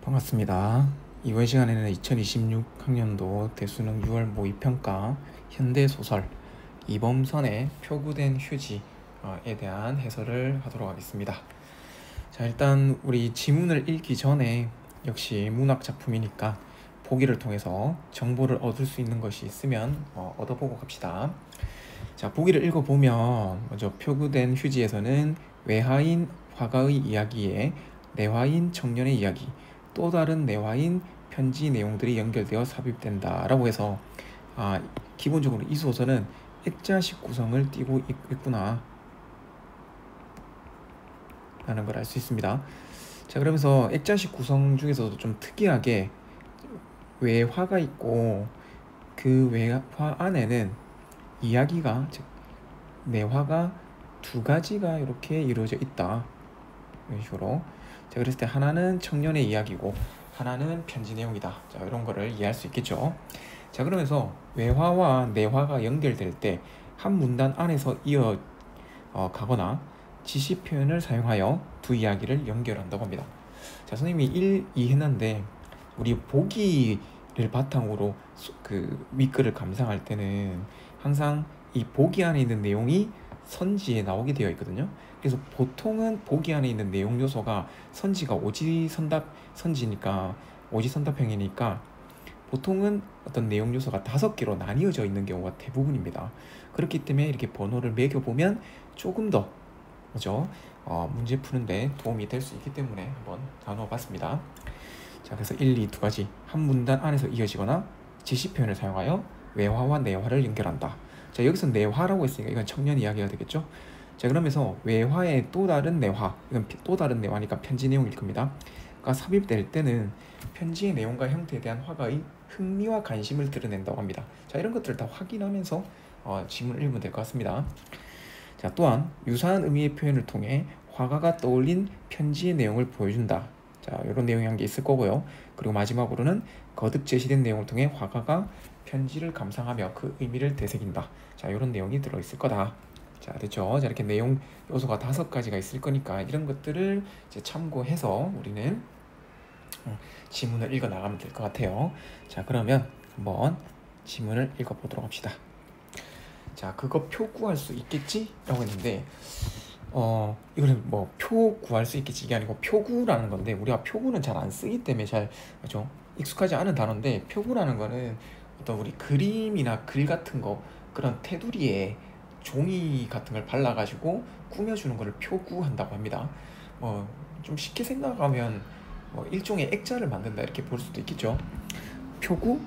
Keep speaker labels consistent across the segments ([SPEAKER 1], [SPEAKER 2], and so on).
[SPEAKER 1] 반갑습니다. 이번 시간에는 2026학년도 대수능 6월 모의평가 현대소설 이범선의 표구된 휴지에 대한 해설을 하도록 하겠습니다. 자, 일단 우리 지문을 읽기 전에 역시 문학 작품이니까 보기를 통해서 정보를 얻을 수 있는 것이 있으면 얻어보고 갑시다. 자, 보기를 읽어보면 먼저 표구된 휴지에서는 외화인 화가의 이야기에 내화인 청년의 이야기, 또 다른 내화인 편지 내용들이 연결되어 삽입된다 라고 해서 기본적으로 이 소설은 액자식 구성을 띠고 있구나 라는 걸 알 수 있습니다. 자, 그러면서 액자식 구성 중에서도 좀 특이하게 외화가 있고 그 외화 안에는 이야기가, 즉 내화가 두 가지가 이렇게 이루어져 있다, 이런 식으로. 자, 그랬을 때 하나는 청년의 이야기고 하나는 편지 내용이다. 자, 이런 거를 이해할 수 있겠죠. 자, 그러면서 외화와 내화가 연결될 때 한 문단 안에서 이어 가거나 지시 표현을 사용하여 두 이야기를 연결한다고 합니다. 자, 선생님이 2 했는데 우리 보기를 바탕으로 그 윗글을 감상할 때는 항상 이 보기 안에 있는 내용이 선지에 나오게 되어 있거든요. 그래서 보통은 보기 안에 있는 내용 요소가 선지가 오지선답, 오지선답형이니까 보통은 어떤 내용 요소가 5개로 나뉘어져 있는 경우가 대부분입니다. 그렇기 때문에 이렇게 번호를 매겨보면 조금 더 그죠? 문제 푸는데 도움이 될 수 있기 때문에 한번 나눠봤습니다. 자, 그래서 1, 2 두 가지 한 문단 안에서 이어지거나 지시 표현을 사용하여 외화와 내화를 연결한다. 자, 여기서 내화라고 했으니까 이건 청년 이야기가 되겠죠. 자, 그러면서 외화의 또 다른 내화, 이건 또 다른 내화니까 편지 내용일 겁니다. 가 삽입될 때는 편지의 내용과 형태에 대한 화가의 흥미와 관심을 드러낸다고 합니다. 자, 이런 것들을 다 확인하면서 지문을 읽으면 될 것 같습니다. 자, 또한 유사한 의미의 표현을 통해 화가가 떠올린 편지의 내용을 보여준다. 자, 이런 내용이 한 게 있을 거고요. 그리고 마지막으로는 거듭 제시된 내용을 통해 화가가 편지를 감상하며 그 의미를 되새긴다. 자, 이런 내용이 들어있을 거다. 자, 됐죠? 자, 이렇게 내용 요소가 5가지가 있을 거니까 이런 것들을 이제 참고해서 우리는 지문을 읽어 나가면 될 것 같아요. 자, 그러면 한번 지문을 읽어 보도록 합시다. 자, 그거 표 구할 수 있겠지? 라고 했는데 이거는 뭐 표 구할 수 있겠지 이게 아니고 표구라는 건데, 우리가 표구는 잘 안 쓰기 때문에 잘 그죠? 익숙하지 않은 단어인데, 표구라는 거는 어떤 우리 그림이나 글 같은 거, 그런 테두리에 종이 같은 걸 발라가지고 꾸며주는 거를 표구한다고 합니다. 좀 쉽게 생각하면 일종의 액자를 만든다 이렇게 볼 수도 있겠죠. 표구?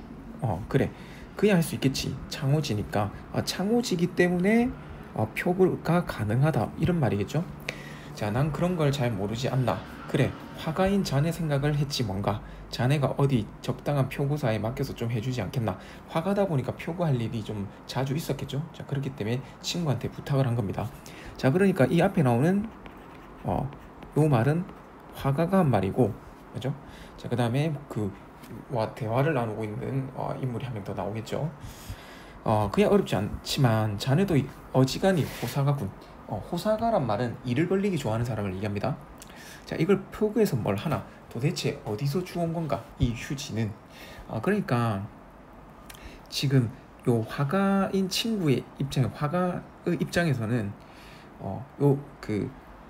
[SPEAKER 1] 그래, 그냥 할 수 있겠지. 창호지니까 창호지기 때문에 표구가 가능하다 이런 말이겠죠. 자, 난 그런 걸 잘 모르지 않나. 그래, 화가인 자네 생각을 했지 뭔가. 자네가 어디 적당한 표구사에 맡겨서 좀 해주지 않겠나. 화가다 보니까 표구할 일이 좀 자주 있었겠죠. 자, 그렇기 때문에 친구한테 부탁을 한 겁니다. 자, 그러니까 이 앞에 나오는 요 말은 화가가 한 말이고, 그죠? 자, 그 다음에 대화를 나누고 있는 인물이 한 명 더 나오겠죠. 그냥 어렵지 않지만 자네도 어지간히 호사가군. 호사가란 말은 일을 벌리기 좋아하는 사람을 얘기합니다. 자, 이걸 표구해서 뭘 하나, 도대체 어디서 주운 건가 이 휴지는. 그러니까 지금 요 화가인 친구의 화가의 입장에서는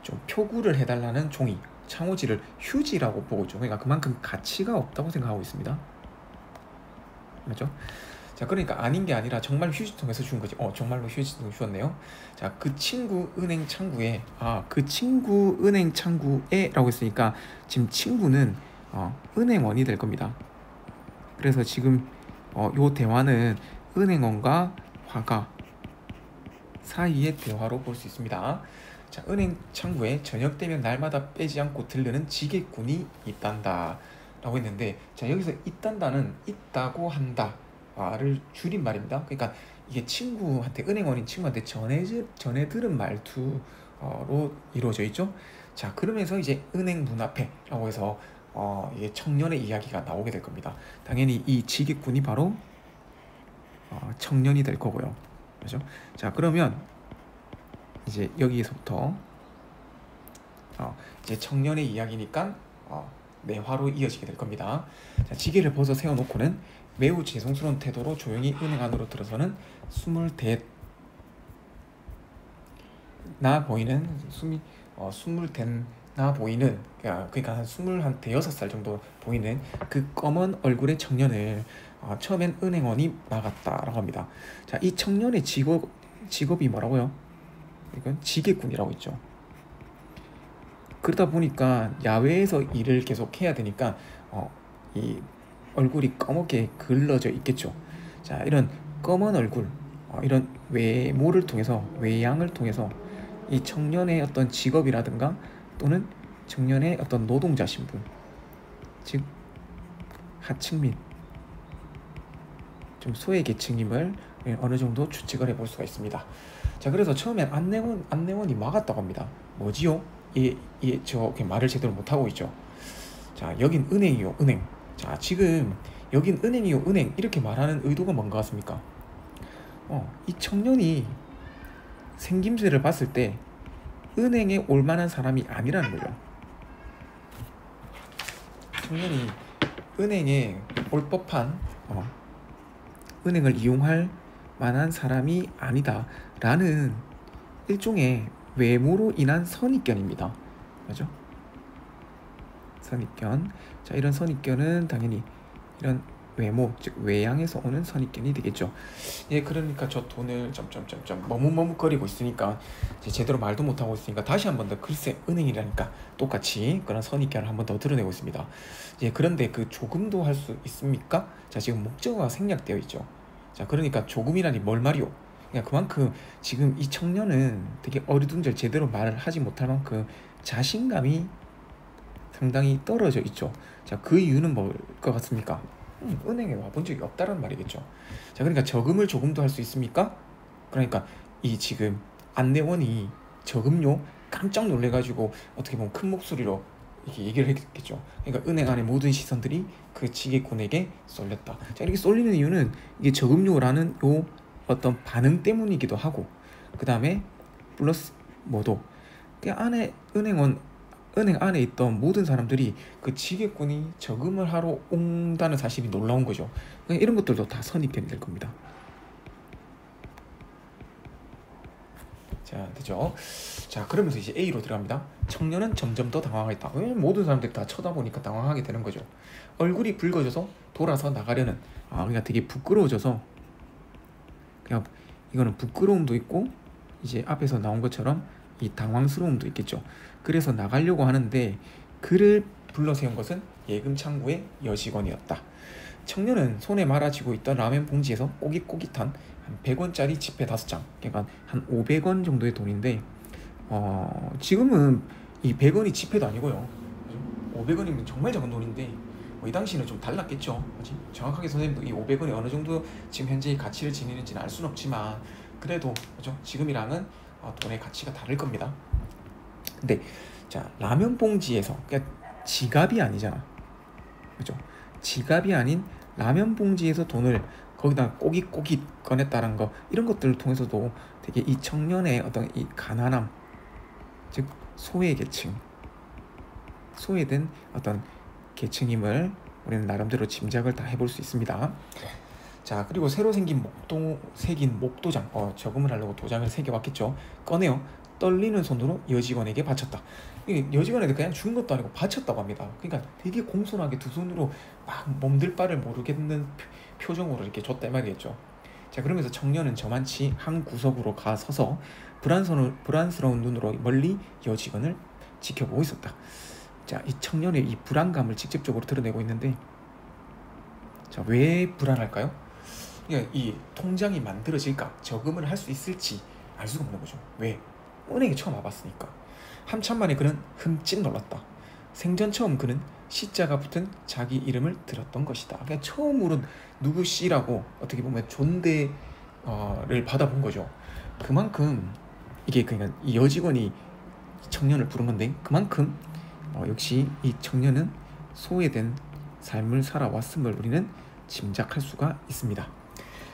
[SPEAKER 1] 좀 표구를 해달라는 종이, 창호지를 휴지라고 보고 있죠. 그러니까 그만큼 가치가 없다고 생각하고 있습니다. 맞죠? 자, 그러니까 아닌 게 아니라 정말 휴지통에서 주운 거지. 정말로 휴지통 주웠네요. 자, 그 친구 은행 창구에 그 친구 은행 창구에 라고 했으니까 지금 친구는 은행원이 될 겁니다. 그래서 지금 요 대화는 은행원과 화가 사이의 대화로 볼 수 있습니다. 자, 은행 창구에 저녁 되면 날마다 빼지 않고 들르는 지게꾼이 있단다 라고 했는데, 자, 여기서 있단다는 있다고 한다 를 줄인 말입니다. 그러니까 이게 은행원인 친구한테 전해 들은 말투로 이루어져 있죠. 자, 그러면서 이제 은행 문 앞에 라고 해서 이게 청년의 이야기가 나오게 될 겁니다. 당연히 이 지게꾼이 바로 청년이 될 거고요. 그렇죠? 자, 그러면 이제 여기에서부터 이제 청년의 이야기니까 내화로 이어지게 될 겁니다. 자, 지게를 벗어 세워놓고는 매우 죄송스러운 태도로 조용히 은행 안으로 들어서는 나 보이는 나 보이는 그러니까 한 26살 정도 보이는 그 검은 얼굴의 청년을 처음엔 은행원이 막았다라고 합니다. 자, 이 청년의 직업이 뭐라고요? 이건 지게꾼이라고 있죠. 그러다 보니까 야외에서 일을 계속 해야 되니까 이 얼굴이 검게 글러져 있겠죠. 자, 이런 검은 얼굴, 이런 외모를 통해서, 외양을 통해서 이 청년의 어떤 직업이라든가 또는 청년의 어떤 노동자 신분, 즉 하층 및 좀 소외 계층임을 어느 정도 추측을 해볼 수가 있습니다. 자, 그래서 처음엔 안내원이 막았다고 합니다. 뭐지요? 저 말을 제대로 못하고 있죠. 자, 여긴 은행이요, 은행. 자, 지금 여긴 은행이요, 은행 이렇게 말하는 의도가 뭔가 같습니까? 이 청년이 생김새를 봤을 때 은행에 올 만한 사람이 아니라는 거죠. 청년이 은행에 올 법한 은행을 이용할 만한 사람이 아니다라는 일종의 외모로 인한 선입견입니다. 맞죠? 선입견. 자, 이런 선입견은 당연히 이런 외모, 즉 외양에서 오는 선입견이 되겠죠. 예, 그러니까 저 돈을 머뭇머뭇거리고 있으니까 제대로 말도 못하고 있으니까 다시 한 번 더 글쎄 은행이라니까 똑같이 그런 선입견을 한 번 더 드러내고 있습니다. 예, 그런데 그 조금도 할 수 있습니까? 자, 지금 목적어가 생략되어 있죠. 자, 그러니까 조금이라니 뭘 말이오? 그러니까 그만큼 지금 이 청년은 되게 어리둥절 제대로 말을 하지 못할 만큼 자신감이 상당히 떨어져 있죠. 자, 그 이유는 뭘 것 같습니까? 은행에 와본 적이 없다는 말이겠죠. 자, 그러니까 저금을 조금도 할 수 있습니까? 그러니까 이 지금 안내원이 저금요 깜짝 놀래가지고 어떻게 보면 큰 목소리로 이렇게 얘기를 했겠죠. 그러니까 은행 안의 모든 시선들이 그 지게꾼에게 쏠렸다. 자, 이렇게 쏠리는 이유는 이게 저금요라는 요 어떤 반응 때문이기도 하고, 그 다음에 플러스 뭐도 그 안에 은행 안에 있던 모든 사람들이 그 지게꾼이 저금을 하러 온다는 사실이 놀라운 거죠. 그러니까 이런 것들도 다 선입견이 될 겁니다. 자, 되죠? 자, 그러면서 이제 A로 들어갑니다. 청년은 점점 더 당황하겠다. 왜 모든 사람들이 다 쳐다보니까 당황하게 되는 거죠. 얼굴이 붉어져서 돌아서 나가려는, 그러니까 되게 부끄러워져서, 그냥 이거는 부끄러움도 있고 이제 앞에서 나온 것처럼 이 당황스러움도 있겠죠. 그래서 나가려고 하는데 그를 불러세운 것은 예금 창구의 여직원이었다. 청년은 손에 말아쥐고 있던 라면 봉지에서 꼬깃꼬깃한 한 100원짜리 지폐 5장, 그러니까 한 500원 정도의 돈인데 지금은 이 100원이 지폐도 아니고요. 500원이면 정말 작은 돈인데 이 당시는 좀 달랐겠죠. 정확하게 선생님도 이 500원이 어느 정도 지금 현재 가치를 지니는지는 알 수는 없지만 그래도 그렇죠? 지금이랑은 돈의 가치가 다를 겁니다. 근데 자, 라면 봉지에서, 그러니까 지갑이 아니잖아, 그렇죠? 지갑이 아닌 라면 봉지에서 돈을 거기다 꼬깃꼬깃 꺼냈다는 거, 이런 것들을 통해서도 되게 이 청년의 어떤 이 가난함, 즉 소외계층, 소외된 어떤 계층임을 우리는 나름대로 짐작을 다 해볼 수 있습니다. 자, 그리고 새로 새긴 목도장, 저금을 하려고 도장을 새겨왔겠죠. 꺼내어 떨리는 손으로 여직원에게 바쳤다. 여직원에게 그냥 준 것도 아니고 바쳤다고 합니다. 그러니까 되게 공손하게 두 손으로 막 몸둘 바를 모르겠는 표정으로 이렇게 줬다 이 말이겠죠. 자, 그러면서 청년은 저만치 한 구석으로 가 서서 불안스러운 눈으로 멀리 여직원을 지켜보고 있었다. 자, 이 청년의 이 불안감을 직접적으로 드러내고 있는데, 자, 왜 불안할까요? 이 통장이 만들어질까, 저금을 할 수 있을지 알 수가 없는 거죠. 왜? 은행에 처음 와봤으니까. 한참 만에 그는 흠칫 놀랐다. 생전 처음 그는 시자가 붙은 자기 이름을 들었던 것이다. 그냥 처음으로 누구 씨라고 어떻게 보면 존대를 받아본 거죠. 그만큼 이게 그냥 이 여직원이 청년을 부른 건데, 그만큼 역시 이 청년은 소외된 삶을 살아왔음을 우리는 짐작할 수가 있습니다.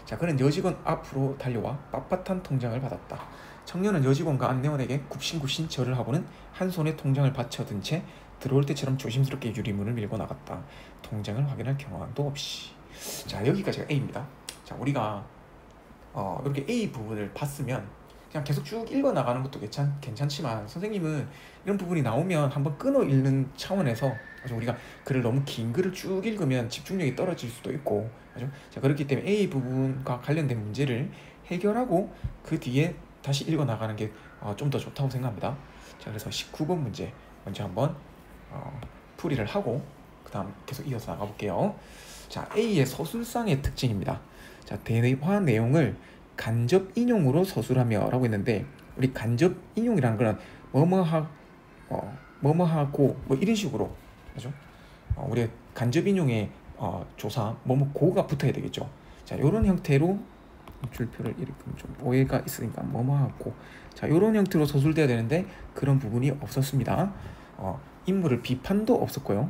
[SPEAKER 1] 자, 그는 여직원 앞으로 달려와 빳빳한 통장을 받았다. 청년은 여직원과 안내원에게 굽신굽신 절을 하고는 한 손에 통장을 받쳐든 채 들어올 때처럼 조심스럽게 유리문을 밀고 나갔다. 통장을 확인할 경황도 없이. 자, 여기까지가 A입니다. 자, 우리가 이렇게 A 부분을 봤으면 그냥 계속 쭉 읽어 나가는 것도 괜찮지만, 선생님은 이런 부분이 나오면 한번 끊어 읽는 차원에서 우리가 글을 너무 긴 글을 쭉 읽으면 집중력이 떨어질 수도 있고, 그죠? 자, 그렇기 때문에 A 부분과 관련된 문제를 해결하고 그 뒤에 다시 읽어 나가는 게 좀 더 좋다고 생각합니다. 자, 그래서 19번 문제 먼저 한번 풀이를 하고 그 다음 계속 이어서 나가볼게요. 자, A의 서술상의 특징입니다. 자, 대화 내용을 간접 인용으로 서술하며 라고 했는데, 우리 간접 인용이라는 거는 뭐뭐하고 뭐 이런 식으로, 그죠? 우리 간접 인용에 조사 뭐뭐고가 붙어야 되겠죠. 자, 요런 형태로 줄표를 읽으면 좀 오해가 있으니까 뭐뭐하고, 자, 요런 형태로 서술돼야 되는데 그런 부분이 없었습니다. 인물을 비판도 없었고요.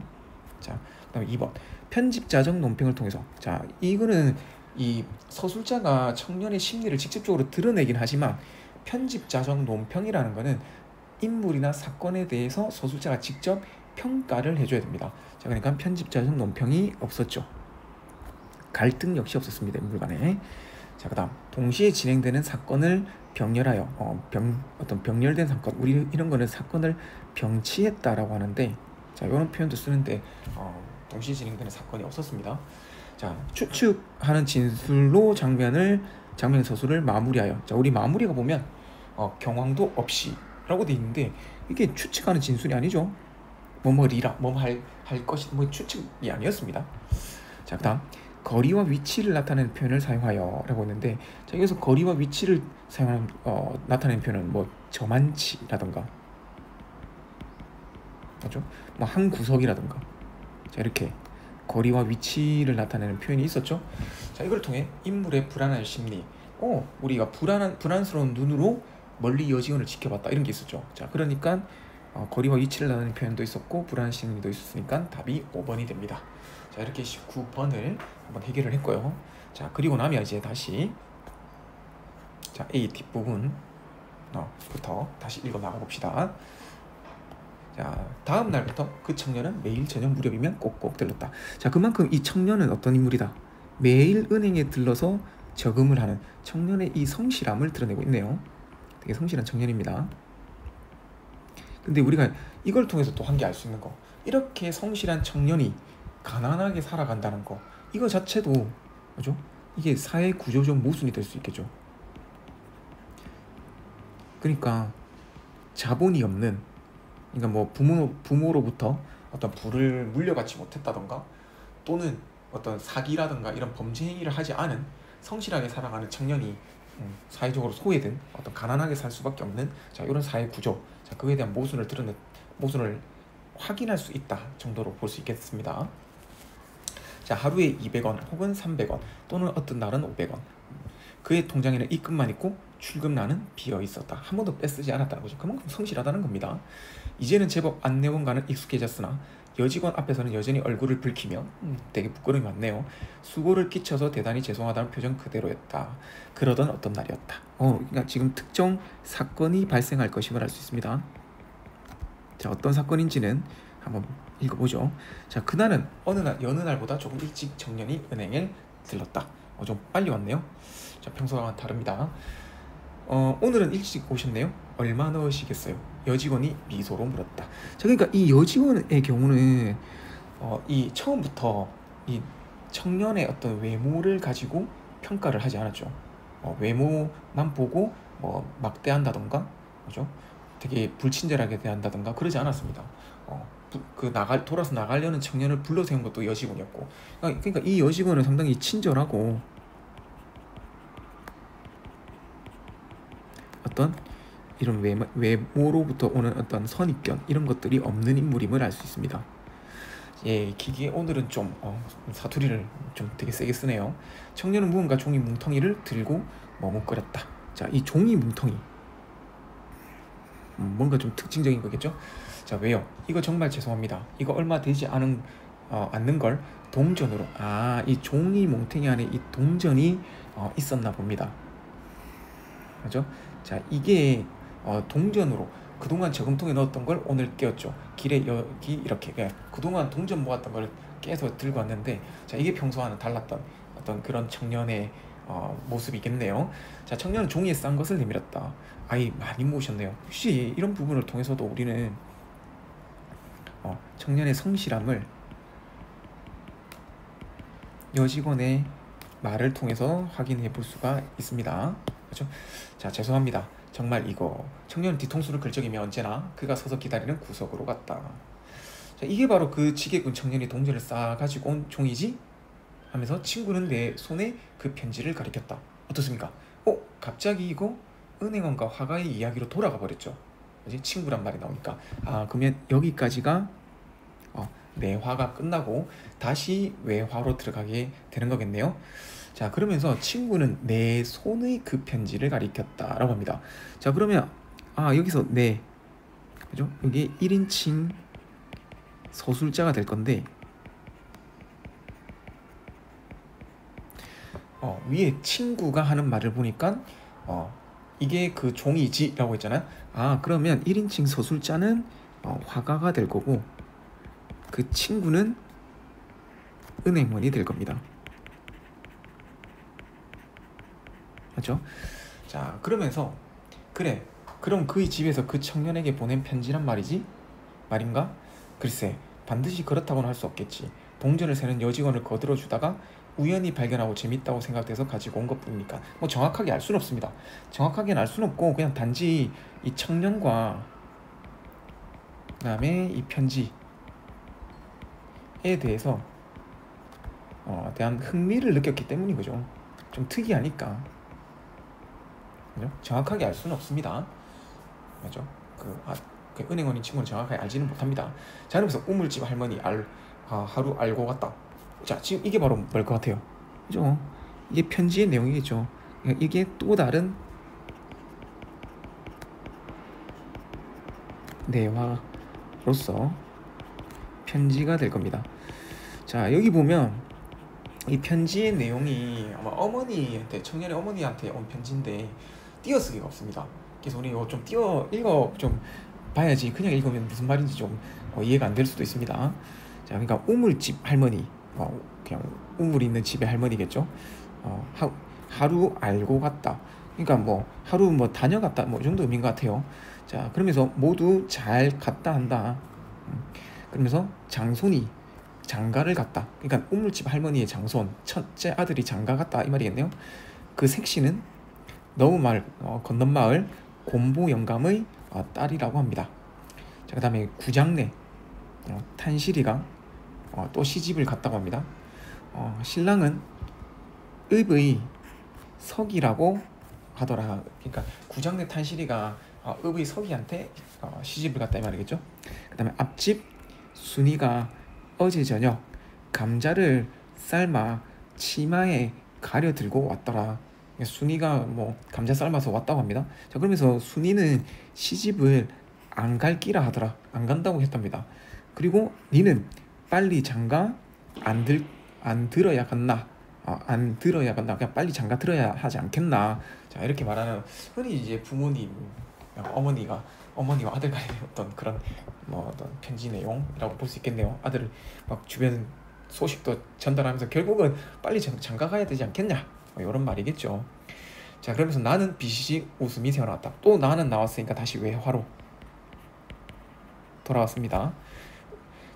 [SPEAKER 1] 자, 그다음에 2번 편집자적 논평을 통해서. 자, 이거는 이 서술자가 청년의 심리를 직접적으로 드러내긴 하지만, 편집자적 논평이라는 거는 인물이나 사건에 대해서 서술자가 직접 평가를 해줘야 됩니다. 자, 그러니까 편집자적 논평이 없었죠. 갈등 역시 없었습니다, 인물 간에. 자, 그다음 동시에 진행되는 사건을 병렬하여 어떤 병렬된 사건, 우리 이런 거는 사건을 병치했다라고 하는데, 자, 이런 표현도 쓰는데 동시에 진행되는 사건이 없었습니다. 자, 추측하는 진술로 장면 서술을 마무리하여. 자, 우리 마무리가 보면 경황도 없이라고 돼 있는데, 이게 추측하는 진술이 아니죠. 뭐뭐리라 뭐할 것이 뭐 추측이 아니었습니다. 자, 그다음 거리와 위치를 나타내는 표현을 사용하여 라고 했는데, 자, 여기서 거리와 위치를 사용하는 나타내는 표현은 뭐 저만치라던가, 그렇죠? 뭐 한 구석이라던가, 자, 이렇게 거리와 위치를 나타내는 표현이 있었죠. 자, 이걸 통해 인물의 불안한 심리, 우리가 불안스러운 눈으로 멀리 여직원을 지켜봤다, 이런 게 있었죠. 자, 그러니까 거리와 위치를 나타내는 표현도 있었고 불안한 심리도 있었으니까 답이 5번이 됩니다. 자, 이렇게 19번을 한번 해결을 했고요. 자, 그리고 나면 이제 다시 자, A 뒷부분 부터 다시 읽어 나가 봅시다. 자, 다음 날부터 그 청년은 매일 저녁 무렵이면 꼭꼭 들렀다. 자, 그만큼 이 청년은 어떤 인물이다? 매일 은행에 들러서 저금을 하는 청년의 이 성실함을 드러내고 있네요. 되게 성실한 청년입니다. 근데 우리가 이걸 통해서 또 한 개 알 수 있는 거, 이렇게 성실한 청년이 가난하게 살아간다는 거, 이거 자체도, 그죠? 이게 사회 구조적 모순이 될 수 있겠죠. 그러니까 자본이 없는, 그러니까 뭐 부모로부터 어떤 부를 물려받지 못했다던가, 또는 어떤 사기라든가 이런 범죄 행위를 하지 않은 성실하게 살아가는 청년이 사회적으로 소외된, 어떤 가난하게 살 수밖에 없는, 자, 이런 사회 구조, 자, 그에 대한 모순을 확인할 수 있다 정도로 볼 수 있겠습니다. 자, 하루에 200원 혹은 300원 또는 어떤 날은 500원. 그의 통장에는 입금만 있고 출금란은 비어 있었다. 한 번도 빼쓰지 않았다는 거죠. 그만큼 성실하다는 겁니다. 이제는 제법 안내원과는 익숙해졌으나 여직원 앞에서는 여전히 얼굴을 붉히며 되게 부끄러움이 많네요. 수고를 끼쳐서 대단히 죄송하다는 표정 그대로였다. 그러던 어떤 날이었다. 그러니까 지금 특정 사건이 발생할 것임을 알 수 있습니다. 자, 어떤 사건인지는 한번 읽어보죠. 자, 그날은 여느 날보다 조금 일찍 청년이 은행에 들렀다. 좀 빨리 왔네요. 자, 평소와는 다릅니다. 오늘은 일찍 오셨네요. 얼마 넣으시겠어요? 여직원이 미소로 물었다. 자, 그러니까 이 여직원의 경우는 이 처음부터 이 청년의 어떤 외모를 가지고 평가를 하지 않았죠. 외모만 보고 막대한다던가, 그죠? 되게 불친절하게 대한다던가 그러지 않았습니다. 돌아서 나가려는 청년을 불러 세운 것도 여직원이었고, 그러니까 이 여직원은 상당히 친절하고 어떤 이런 외모로부터 오는 어떤 선입견, 이런 것들이 없는 인물임을 알 수 있습니다. 예, 기계 오늘은 좀 사투리를 좀 되게 세게 쓰네요. 청년은 무언가 종이 뭉텅이를 들고 머뭇거렸다. 자, 이 종이 뭉텅이 뭔가 좀 특징적인 거겠죠? 자, 왜요? 이거 정말 죄송합니다. 이거 얼마 되지 않는 걸 동전으로, 이 종이 뭉텅이 안에 이 동전이 있었나 봅니다. 그죠? 자, 이게 동전으로, 그동안 저금통에 넣었던 걸 오늘 깨웠죠. 길에 여기 이렇게 그동안 동전 모았던 걸 깨서 들고 왔는데, 자 이게 평소와는 달랐던 어떤 그런 청년의 모습이겠네요. 자, 청년은 종이에 싼 것을 내밀었다. 아이 많이 모으셨네요. 혹시 이런 부분을 통해서도 우리는 청년의 성실함을 여직원의 말을 통해서 확인해 볼 수가 있습니다. 그렇죠? 자, 죄송합니다. 정말 이거 청년은 뒤통수를 긁적이며 언제나 그가 서서 기다리는 구석으로 갔다. 자, 이게 바로 그 지게꾼 청년이 동전을 싸가지고 온 종이지? 하면서 친구는 내 손에 그 편지를 가리켰다. 어떻습니까? 갑자기 이거 은행원과 화가의 이야기로 돌아가 버렸죠. 이제 친구란 말이 나오니까, 그러면 여기까지가 내화가 끝나고 다시 외화로 들어가게 되는 거겠네요. 자, 그러면서 친구는 내 손의 그 편지를 가리켰다라고 합니다. 자, 그러면 여기서 그죠? 여기 1인칭 서술자가 될 건데, 위에 친구가 하는 말을 보니까 이게 그 종이지 라고 했잖아요. 그러면 1인칭 서술자는 화가가 될 거고, 그 친구는 은행원이 될 겁니다. 맞죠? 자, 그러면서 그럼 그의 집에서 그 청년에게 보낸 편지란 말인가? 글쎄, 반드시 그렇다고는 할 수 없겠지. 동전을 세는 여직원을 거들어주다가 우연히 발견하고 재밌다고 생각돼서 가지고 온 것뿐이니까 뭐 정확하게 알 수는 없습니다. 정확하게는 알 수는 없고, 그냥 단지 이 청년과 그다음에 이 편지에 대해서 대한 흥미를 느꼈기 때문인 거죠. 좀 특이하니까. 그죠? 정확하게 알 수는 없습니다. 맞죠? 그 은행원인 친구는 정확하게 알지는 못합니다. 자, 그러면서 우물집 할머니 하루 알고 갔다. 자, 지금 이게 바로 뭘 것 같아요? 그죠? 이게 편지의 내용이겠죠. 이게 또 다른 내화로서 편지가 될 겁니다. 자, 여기 보면 이 편지의 내용이 아마 청년의 어머니한테 온 편지인데 띄어쓰기가 없습니다. 그래서 우리 이거 좀 좀 봐야지, 그냥 읽으면 무슨 말인지 좀 이해가 안 될 수도 있습니다. 자, 그러니까 우물집 할머니, 그냥 우물 있는 집의 할머니겠죠. 하루 알고 갔다. 그러니까 뭐 하루 다녀갔다, 이 정도 의미인 것 같아요. 자, 그러면서 모두 잘 갔다 한다. 그러면서 장손이 장가를 갔다. 그러니까 우물집 할머니의 장손, 첫째 아들이 장가 갔다 이 말이겠네요. 그 색시는 건넌 마을 곰보 영감의 딸이라고 합니다. 자, 그다음에 구장내 탄실이가 또 시집을 갔다고 합니다. 신랑은 읍의 석이라고 하더라. 그러니까 구장내 탄실이가 읍의 석이한테 시집을 갔다 이 말이겠죠. 그다음에 앞집 순이가 어제 저녁 감자를 삶아 치마에 가려 들고 왔더라. 순이가 감자 삶아서 왔다고 합니다. 자, 그러면서 순이는 시집을 안 갈 끼라 하더라. 안 간다고 했답니다. 그리고 니는 빨리 장가 안 들어야 갔나? 안 들어야 갔나? 그냥 빨리 장가 들어야 하지 않겠나? 자, 이렇게 말하는, 흔히 이제 부모님, 어머니와 아들 간의 어떤 그런 어떤 편지 내용이라고 볼 수 있겠네요. 아들을 주변 소식도 전달하면서 결국은 빨리 장가 가야 되지 않겠냐, 이런 말이겠죠. 자, 그러면서 나는 비시시 웃음이 새어나왔다. 또 나는 나왔으니까 다시 외화로 돌아왔습니다.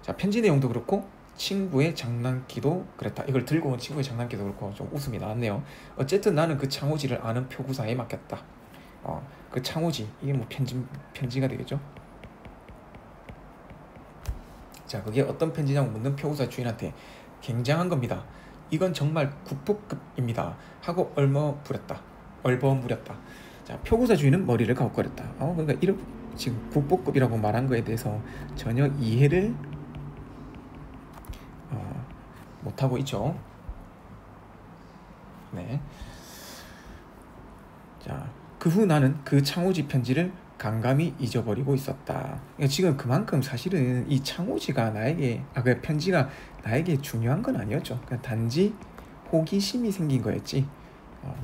[SPEAKER 1] 자, 편지 내용도 그렇고 친구의 장난기도 그랬다. 이걸 들고 온 친구의 장난기도 그렇고 좀 웃음이 나왔네요. 어쨌든 나는 그 창호지를 아는 표구사에 맡겼다. 그 창호지, 이게 편지가 되겠죠. 자, 그게 어떤 편지냐고 묻는 표구사 주인한테 굉장한 겁니다. 이건 정말 국보급입니다. 하고 얼버무렸다. 자, 표구사 주인은 머리를 갸웃거렸다. 그러니까 지금 국보급이라고 말한 거에 대해서 전혀 이해를 못하고 있죠. 네. 자, 그 후 나는 그 창호지 편지를 감감히 잊어버리고 있었다. 그러니까 지금 그만큼 사실은 이 창호지가 그 편지가 나에게 중요한 건 아니었죠. 그냥 단지 호기심이 생긴 거였지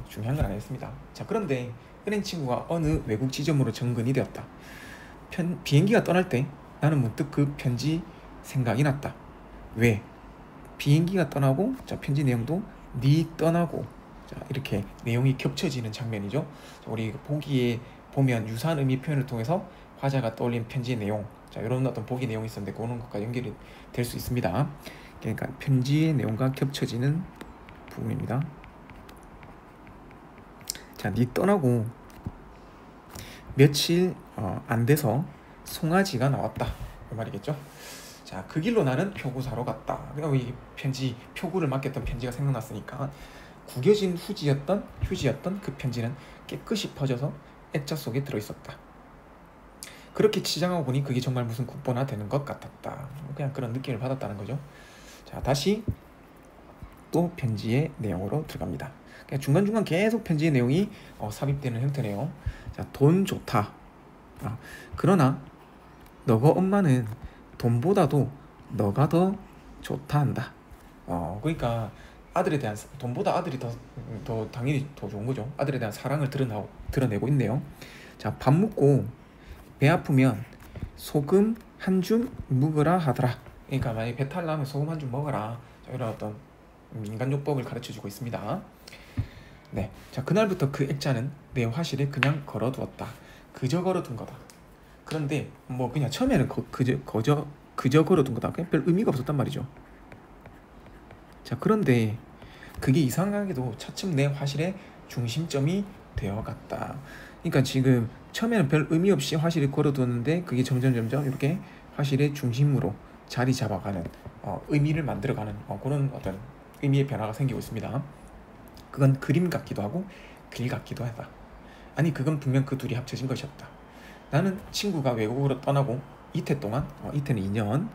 [SPEAKER 1] 중요한 건 아니었습니다. 자, 그런데 은행 친구가 어느 외국 지점으로 정근이 되었다. 비행기가 떠날 때 나는 문득 그 편지 생각이 났다. 왜? 비행기가 떠나고, 자, 편지 내용도 니 떠나고, 자, 이렇게 내용이 겹쳐지는 장면이죠. 자, 우리 보기에 보면 유사한 의미 표현을 통해서 화자가 떠올린 편지의 내용, 자, 이런 어떤 보기 내용이 있었는데 그런 것과 연결이 될 수 있습니다. 그러니까 편지의 내용과 겹쳐지는 부분입니다. 자, 니 떠나고 며칠 안 돼서 송아지가 나왔다, 그 말이겠죠. 자, 그 길로 나는 표구 사러 갔다. 그러니까 이 편지, 표구를 맡겼던 편지가 생각났으니까 구겨진 휴지였던 그 편지는 깨끗이 퍼져서 액자 속에 들어있었다. 그렇게 치장하고 보니 그게 정말 무슨 국보나 되는 것 같았다. 그냥 그런 느낌을 받았다는 거죠. 자, 다시 또 편지의 내용으로 들어갑니다. 그냥 중간중간 계속 편지의 내용이 삽입되는 형태네요. 자, 돈 좋다. 그러나 너가 엄마는 돈보다도 너가 더 좋다 한다. 그러니까 아들에 대한, 돈보다 아들이 더 당연히 더 좋은 거죠. 아들에 대한 사랑을 드러내고 있네요. 자, 밥 먹고 배 아프면 소금 한 줌 먹으라 하더라. 그러니까 만약에 배탈 나면 소금 한 줌 먹어라. 자, 이런 어떤 인간요법을 가르쳐주고 있습니다. 네, 자, 그날부터 그 액자는 내 화실에 그냥 걸어두었다. 그저 걸어둔 거다. 그런데 뭐 그냥 처음에는 그저 걸어둔 거다. 그냥 별 의미가 없었단 말이죠. 자, 그런데 그게 이상하게도 차츰 내 화실의 중심점이 되어갔다. 그러니까 지금 처음에는 별 의미 없이 화실에 걸어두었는데 그게 점점 이렇게 화실의 중심으로 자리 잡아가는, 의미를 만들어가는 그런 어떤 의미의 변화가 생기고 있습니다. 그건 그림 같기도 하고 글 같기도 하다. 아니, 그건 분명 그 둘이 합쳐진 것이었다. 나는 친구가 외국으로 떠나고 이태 동안, 이태는 2년,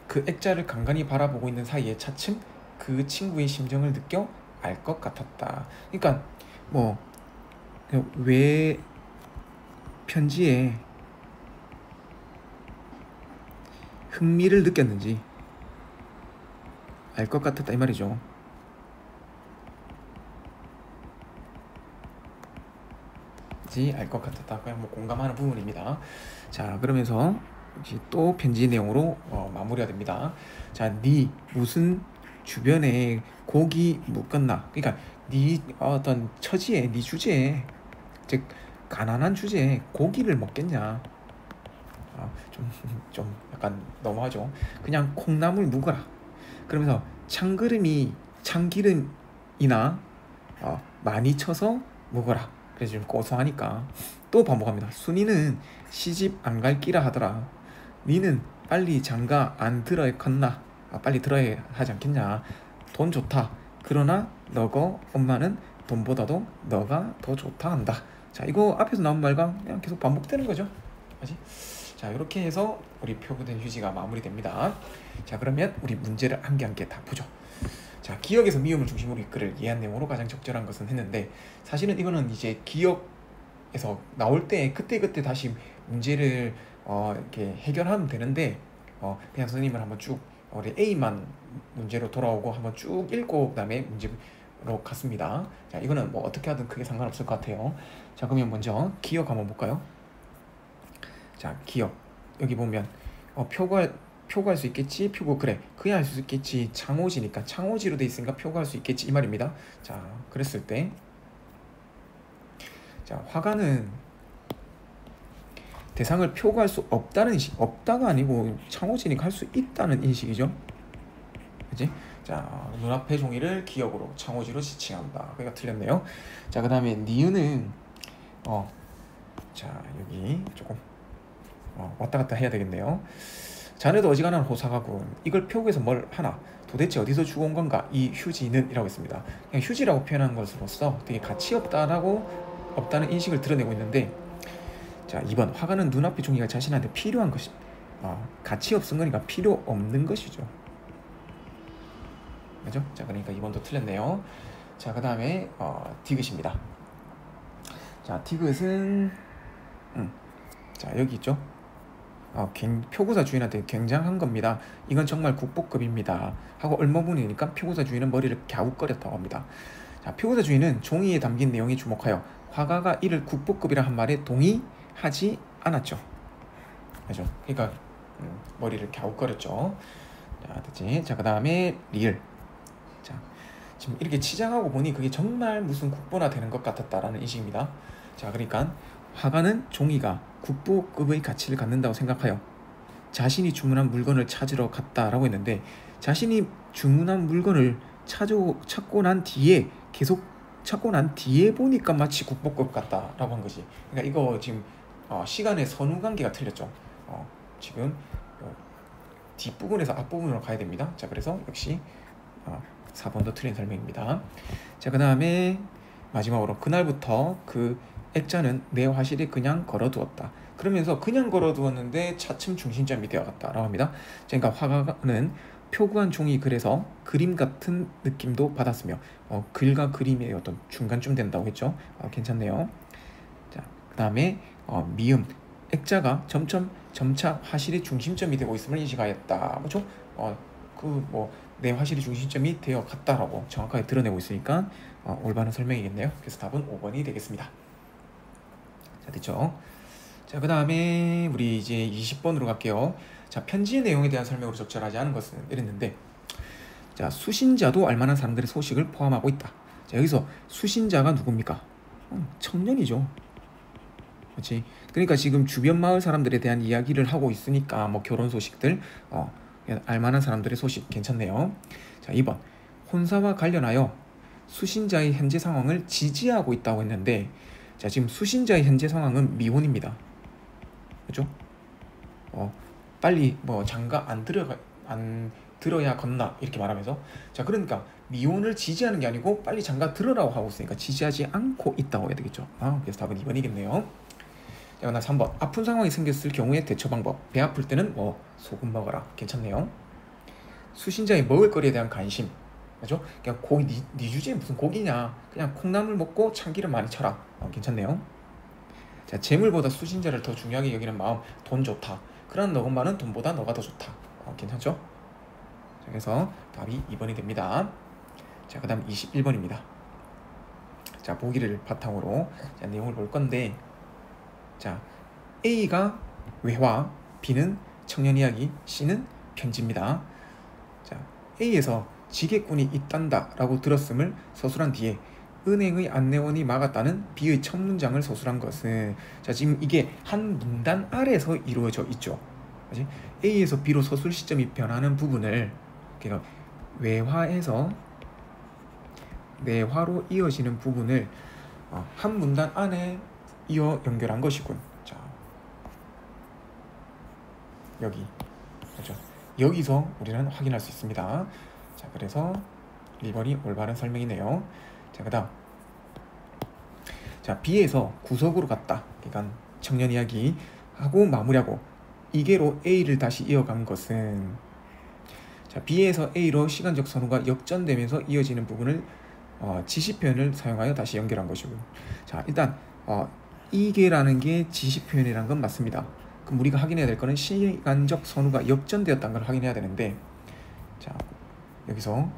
[SPEAKER 1] 그 액자를 간간히 바라보고 있는 사이에 차츰 그 친구의 심정을 느껴 알 것 같았다. 그러니까 뭐 왜 편지에 흥미를 느꼈는지 알 것 같았다, 이 말이죠. 알 것 같았다. 그냥 뭐 공감하는 부분입니다. 자, 그러면서 이제 또 편지 내용으로 마무리가 됩니다. 자, 니 무슨 주변에 고기 묶었나? 그러니까 니 어떤 처지에, 니 주제에, 즉 가난한 주제에 고기를 먹겠냐? 좀 약간 너무하죠. 그냥 콩나물 묵어라. 그러면서 참기름이나 많이 쳐서 먹어라. 그래서 좀 고소하니까 또 반복합니다. 순이는 시집 안 갈 끼라 하더라. 니는 빨리 장가 안 들어야 컸나? 빨리 들어야 하지 않겠냐? 돈 좋다. 그러나 너거 엄마는 돈보다도 너가 더 좋다 한다. 자, 이거 앞에서 나온 말과 그냥 계속 반복되는 거죠. 맞지? 자, 이렇게 해서 우리 표구된 휴지가 마무리됩니다. 자, 그러면 우리 문제를 한 개 한 개 다 보죠. 자, 기억에서 미움을 중심으로 이끌을 이해한 내용으로 가장 적절한 것은 했는데, 사실은 이거는 이제 기억에서 나올 때 그때 다시 문제를 이렇게 해결하면 되는데, 그냥 선생님을 한번 쭉 우리 A만 문제로 돌아오고 한번 쭉 읽고 그다음에 문제로 갔습니다. 자, 이거는 뭐 어떻게 하든 크게 상관없을 것 같아요. 자, 그러면 먼저 기억 한번 볼까요? 자, 기억 여기 보면 표구할 수 있겠지. 표구, 그래, 그냥 할 수 있겠지. 창호지니까 창호지로 돼 있으니까 표구할 수 있겠지, 이 말입니다. 자, 그랬을 때, 자, 화가는 대상을 표구할 수 없다는 인식, 없다가 아니고 창호지니까 할 수 있다는 인식이죠. 그치? 자, 눈앞의 종이를 기억으로 창호지로 지칭한다. 그러니까 틀렸네요. 자, 그 다음에 니은은 자, 여기 조금 왔다 갔다 해야 되겠네요. 자네도 어지간한 호사가군. 이걸 표구해서 뭘 하나? 도대체 어디서 주워 온 건가? 이 휴지는 이라고 했습니다. 그냥 휴지라고 표현한 것으로서 되게 가치 없다는 인식을 드러내고 있는데, 자, 2번 화가는 눈앞의 종이가 자신한테 필요한 것이, 가치 없은 거니까 필요 없는 것이죠. 그죠? 자, 그러니까 2번도 틀렸네요. 자, 그 다음에 디귿입니다. 자, 디귿은 자, 여기 있죠. 표구사 주인한테 굉장한 겁니다. 이건 정말 국보급입니다 하고 얼머무니니까 표구사 주인은 머리를 갸웃거렸다고 합니다. 자, 표구사 주인은 종이에 담긴 내용에 주목하여 화가가 이를 국보급이라 한 말에 동의 하지 않았죠. 그죠? 그러니까 머리를 갸웃거렸죠. 자, 됐지? 자, 그 다음에 리을. 자, 지금 이렇게 치장하고 보니 그게 정말 무슨 국보나 되는 것 같았다라는 인식입니다. 자, 그러니까 화가는 종이가 국보급의 가치를 갖는다고 생각하여 자신이 주문한 물건을 찾으러 갔다라고 했는데, 자신이 주문한 물건을 찾고 난 뒤에 계속 찾고 난 뒤에 보니까 마치 국보급 같다라고 한 거지. 그러니까 이거 지금 시간의 선후 관계가 틀렸죠. 지금 뒷부분에서 앞부분으로 가야 됩니다. 자, 그래서 역시 4번도 틀린 설명입니다. 자, 그 다음에 마지막으로 그날부터 그 액자는 내 화실에 그냥 걸어두었다. 그러면서 그냥 걸어두었는데 차츰 중심점이 되어갔다라고 합니다. 그러니까 화가는 표구한 종이 그래서 그림 같은 느낌도 받았으며 글과 그림의 어떤 중간쯤 된다고 했죠. 괜찮네요. 자, 그 다음에 미음, 액자가 점차 화실의 중심점이 되고 있음을 인식하였다. 그렇죠? 내 화실의 중심점이 되어 갔다라고 정확하게 드러내고 있으니까 올바른 설명이겠네요. 그래서 답은 5번이 되겠습니다. 자, 됐죠? 자, 그 다음에 우리 이제 20번으로 갈게요. 자, 편지의 내용에 대한 설명으로 적절하지 않은 것은 이랬는데, 자, 수신자도 알만한 사람들의 소식을 포함하고 있다. 자, 여기서 수신자가 누굽니까? 청년이죠. 그렇지? 그러니까 지금 주변 마을 사람들에 대한 이야기를 하고 있으니까 뭐 결혼 소식들, 알만한 사람들의 소식 괜찮네요. 자, 2번 혼사와 관련하여 수신자의 현재 상황을 지지하고 있다고 했는데, 자, 지금 수신자의 현재 상황은 미혼입니다. 그렇죠? 빨리 뭐 장가 안 들어야겠나 이렇게 말하면서, 자, 그러니까 미혼을 지지하는 게 아니고 빨리 장가 들으라고 하고 있으니까 지지하지 않고 있다고 해야 되겠죠. 그래서 답은 2번이겠네요. 자, 나 3번 아픈 상황이 생겼을 경우의 대처 방법. 배 아플 때는 소금 먹어라. 괜찮네요. 수신자의 먹을거리에 대한 관심. 그죠? 그냥 고기, 네 주제에 무슨 고기냐, 그냥 콩나물 먹고 참기름 많이 쳐라. 괜찮네요. 자, 재물보다 수신자를 더 중요하게 여기는 마음. 돈 좋다. 그런 너 엄마는 돈보다 너가 더 좋다. 괜찮죠? 자, 그래서 답이 2번이 됩니다. 자, 그 다음 21번입니다. 자, 보기를 바탕으로 자, 내용을 볼 건데, 자, A가 외화, B는 청년 이야기, C는 편지입니다. 자, A에서 지게꾼이 있단다 라고 들었음을 서술한 뒤에 은행의 안내원이 막았다는 B의 첫 문장을 서술한 것은, 자, 지금 이게 한 문단 아래서 이루어져 있죠. 그치? A에서 B로 서술 시점이 변하는 부분을, 그러니까 외화에서 내화로 이어지는 부분을 한 문단 안에 이어 연결한 것이군. 자, 여기, 그렇죠? 여기서 우리는 확인할 수 있습니다. 자, 그래서 1번이 올바른 설명이네요. 자, 그 다음, 자, B에서 구석으로 갔다. 그러니까 청년 이야기 하고 마무리하고 이계로 A를 다시 이어간 것은, 자, B에서 A로 시간적 선후가 역전되면서 이어지는 부분을 지시 표현을 사용하여 다시 연결한 것이고, 자, 일단 이계라는 게 지시 표현이라는 건 맞습니다. 그럼 우리가 확인해야 될 거는 시간적 선후가 역전되었다는 걸 확인해야 되는데, 자, 여기서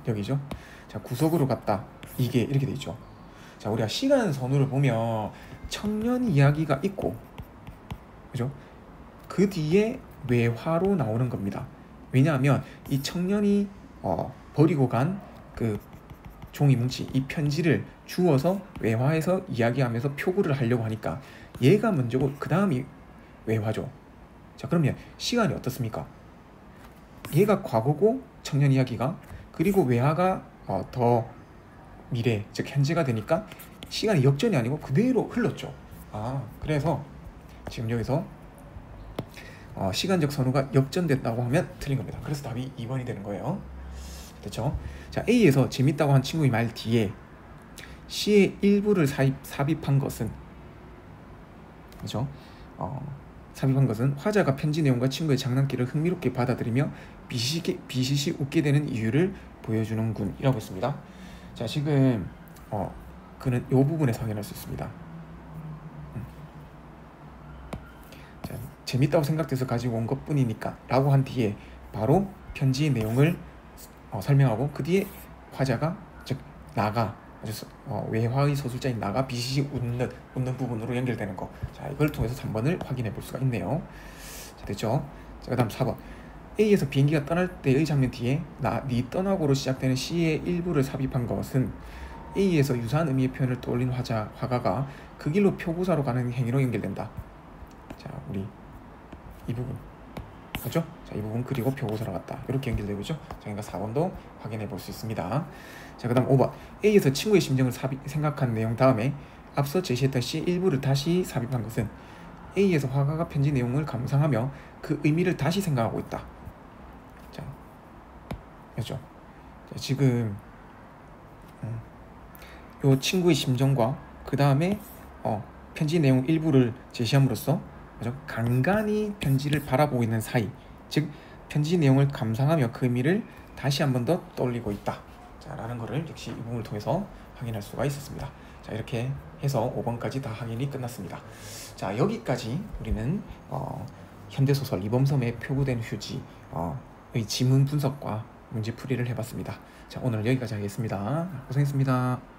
[SPEAKER 1] 여기죠. 자, 구석으로 갔다. 이게 이렇게 돼 있죠. 자, 우리가 시간 선후를 보면 청년 이야기가 있고, 그죠? 그 뒤에 외화로 나오는 겁니다. 왜냐하면 이 청년이 버리고 간 그 종이 뭉치, 이 편지를 주워서 외화해서 이야기하면서 표구를 하려고 하니까 얘가 먼저고 그 다음이 외화죠. 자, 그러면 시간이 어떻습니까? 얘가 과거고 청년 이야기가, 그리고 외화가 더 미래, 즉 현재가 되니까 시간이 역전이 아니고 그대로 흘렀죠. 그래서 지금 여기서 시간적 선후가 역전됐다고 하면 틀린 겁니다. 그래서 답이 2번이 되는 거예요. 됐죠? 자, A에서 재밌다고 한 친구의 말 뒤에 C의 일부를 삽입한 것은, 그죠? 삽입한 것은 화자가 편지 내용과 친구의 장난기를 흥미롭게 받아들이며 비시시 웃게 되는 이유를 보여주는군 이라고 했습니다. 자, 지금 그는 이 부분에서 확인할 수 있습니다. 자, 재밌다고 생각돼서 가지고 온 것뿐이니까 라고 한 뒤에 바로 편지의 내용을 설명하고 그 뒤에 화자가, 즉 나가, 외화의 서술자인 나가 비시시 웃는 부분으로 연결되는 거. 자, 이걸 통해서 3번을 확인해 볼 수가 있네요. 자, 됐죠? 자, 그 다음 4번. A에서 비행기가 떠날 때의 장면 뒤에 니 떠나고로 시작되는 C의 일부를 삽입한 것은 A에서 유사한 의미의 표현을 떠올린 화가가 그 길로 표구사로 가는 행위로 연결된다. 자, 우리 이 부분 그렇죠? 자, 이 부분 그리고 표구사로 갔다. 이렇게 연결되고 있죠? 자, 그러니까 4번도 확인해 볼 수 있습니다. 자, 그 다음 5번. A에서 친구의 심정을 생각한 내용 다음에 앞서 제시했던 C의 일부를 다시 삽입한 것은 A에서 화가가 편지 내용을 감상하며 그 의미를 다시 생각하고 있다. 자, 그렇죠? 자, 지금 요 친구의 심정과 그 다음에 편지 내용 일부를 제시함으로써 간간히 편지를 바라보고 있는 사이, 즉 편지 내용을 감상하며 그 의미를 다시 한 번 더 떠올리고 있다. 자, 라는 것을 역시 이 부분을 통해서 확인할 수가 있었습니다. 자, 이렇게 해서 5번까지 다 확인이 끝났습니다. 자, 여기까지 우리는 현대소설 이범섬의 표구된 휴지의 지문 분석과 문제 풀이를 해봤습니다. 자, 오늘 여기까지 하겠습니다. 고생했습니다.